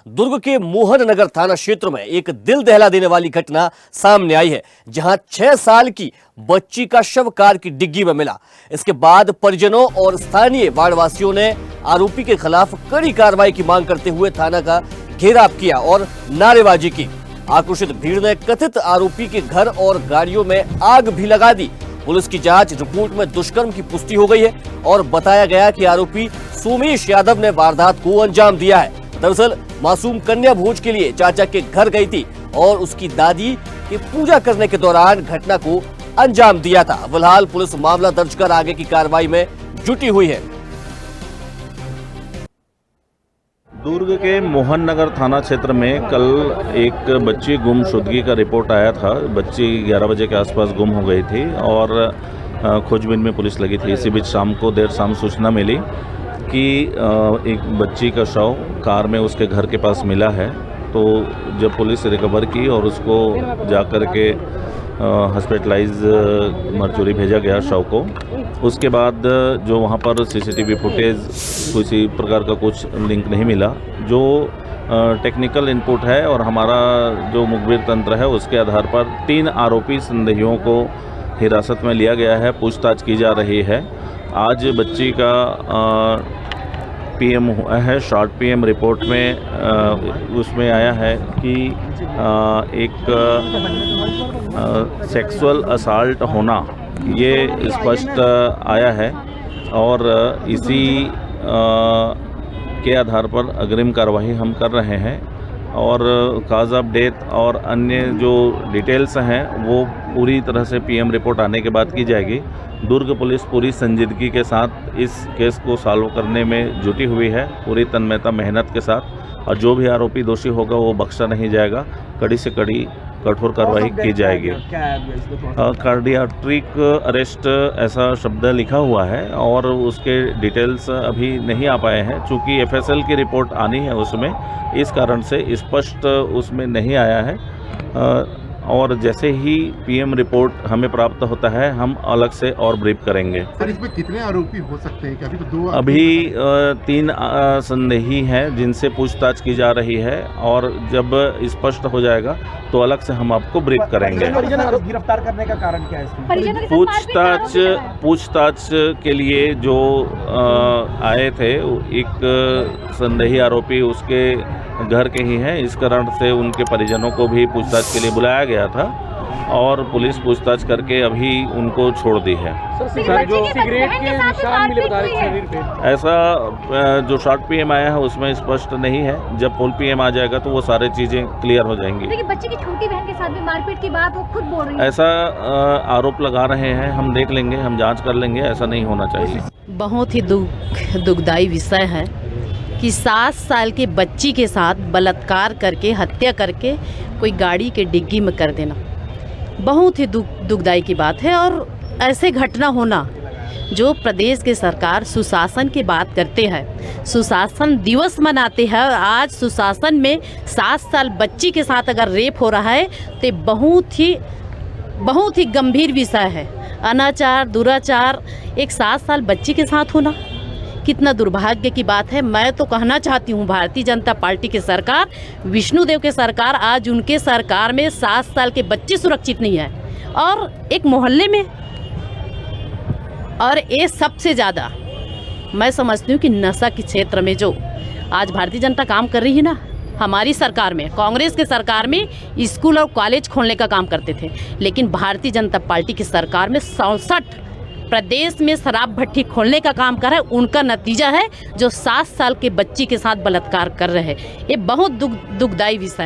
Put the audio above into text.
दुर्ग के मोहन नगर थाना क्षेत्र में एक दिल दहला देने वाली घटना सामने आई है, जहां 6 साल की बच्ची का शव कार की डिग्गी में मिला। इसके बाद परिजनों और स्थानीय वार्डवासियों ने आरोपी के खिलाफ कड़ी कार्रवाई की मांग करते हुए थाना का घेराव किया और नारेबाजी की। आक्रोशित भीड़ ने कथित आरोपी के घर और गाड़ियों में आग भी लगा दी। पुलिस की जांच रिपोर्ट में दुष्कर्म की पुष्टि हो गई है और बताया गया कि आरोपी सोमेश यादव ने वारदात को अंजाम दिया है। दरअसल मासूम कन्या भोज के लिए चाचा के घर गई थी और उसकी दादी की पूजा करने के दौरान घटना को अंजाम दिया था। फिलहाल पुलिस मामला दर्ज कर आगे की कार्रवाई में जुटी हुई है। दुर्ग के मोहन नगर थाना क्षेत्र में कल एक बच्ची गुमशुदगी का रिपोर्ट आया था। बच्ची 11 बजे के आसपास गुम हो गई थी और खोजबीन में पुलिस लगी थी। इसी बीच देर शाम सूचना मिली कि एक बच्ची का शव कार में उसके घर के पास मिला है। तो जब पुलिस रिकवर की और उसको जाकर के हॉस्पिटलाइज मर्चुरी भेजा गया शव को, उसके बाद जो वहाँ पर सीसीटीवी फुटेज किसी प्रकार का कुछ लिंक नहीं मिला। जो टेक्निकल इनपुट है और हमारा जो मुखबिर तंत्र है उसके आधार पर 3 आरोपी संदेहियों को हिरासत में लिया गया है, पूछताछ की जा रही है। आज बच्ची का पीएम हुआ है। शॉर्ट पीएम रिपोर्ट में उसमें आया है कि एक सेक्सुअल असॉल्ट होना ये स्पष्ट आया है और इसी के आधार पर अग्रिम कार्रवाई हम कर रहे हैं और काज ऑफ डेथ और अन्य जो डिटेल्स हैं वो पूरी तरह से पीएम रिपोर्ट आने के बाद की जाएगी। दुर्ग पुलिस पूरी संजीदगी के साथ इस केस को सॉल्व करने में जुटी हुई है, पूरी तन्मयता मेहनत के साथ, और जो भी आरोपी दोषी होगा वो बख्शा नहीं जाएगा। कड़ी से कड़ी कठोर कार्रवाई की जाएगी। कार्डियाट्रिक अरेस्ट ऐसा शब्द लिखा हुआ है और उसके डिटेल्स अभी नहीं आ पाए हैं, चूँकि एफएसएल की रिपोर्ट आनी है उसमें, इस कारण से स्पष्ट उसमें नहीं आया है। और जैसे ही पीएम रिपोर्ट हमें प्राप्त होता है हम अलग से और ब्रीफ करेंगे। सर, इसमें कितने आरोपी हो सकते हैं? अभी तो 2 अभी 3 संदेही हैं जिनसे पूछताछ की जा रही है और जब स्पष्ट हो जाएगा तो अलग से हम आपको ब्रीफ करेंगे। गिरफ्तार करने का कारण क्या है? पूछताछ के लिए जो आए थे, एक संदेही आरोपी उसके घर के ही हैं, इस कारण से उनके परिजनों को भी पूछताछ के लिए बुलाया गया था और पुलिस पूछताछ करके अभी उनको छोड़ दी है। सर, जो सिगरेट के निशान मिले बता रहे शरीर पे, ऐसा जो शॉर्ट पीएम आया है उसमें स्पष्ट नहीं है। जब फुल पीएम आ जाएगा तो वो सारी चीजें क्लियर हो जाएंगी। देखिए, बच्चे की छोटी बहन के साथ भी मारपीट की बात वो खुद बोल रही है। ऐसा आरोप लगा रहे हैं, हम देख लेंगे, हम जांच कर लेंगे। ऐसा नहीं होना चाहिए। बहुत ही दुखदायी विषय है कि 7 साल के बच्ची के साथ बलात्कार करके, हत्या करके कोई गाड़ी के डिग्गी में कर देना बहुत ही दुखदायी की बात है। और ऐसे घटना होना, जो प्रदेश के सरकार सुशासन की बात करते हैं, सुशासन दिवस मनाते हैं, आज सुशासन में 7 साल बच्ची के साथ अगर रेप हो रहा है तो बहुत ही गंभीर विषय है। अनाचार, दुराचार एक 7 साल बच्ची के साथ होना कितना दुर्भाग्य की बात है। मैं तो कहना चाहती हूँ भारतीय जनता पार्टी की सरकार, विष्णुदेव की सरकार, आज उनके सरकार में 7 साल के बच्चे सुरक्षित नहीं है और एक मोहल्ले में। और ये सबसे ज़्यादा मैं समझती हूँ कि नशा के क्षेत्र में जो आज भारतीय जनता काम कर रही है ना, हमारी सरकार में, कांग्रेस के सरकार में स्कूल और कॉलेज खोलने का काम करते थे, लेकिन भारतीय जनता पार्टी की सरकार में 67 प्रदेश में शराब भट्टी खोलने का काम कर रहा है। उनका नतीजा है जो 7 साल के बच्ची के साथ बलात्कार कर रहे हैं। ये बहुत दुखदायी विषय है।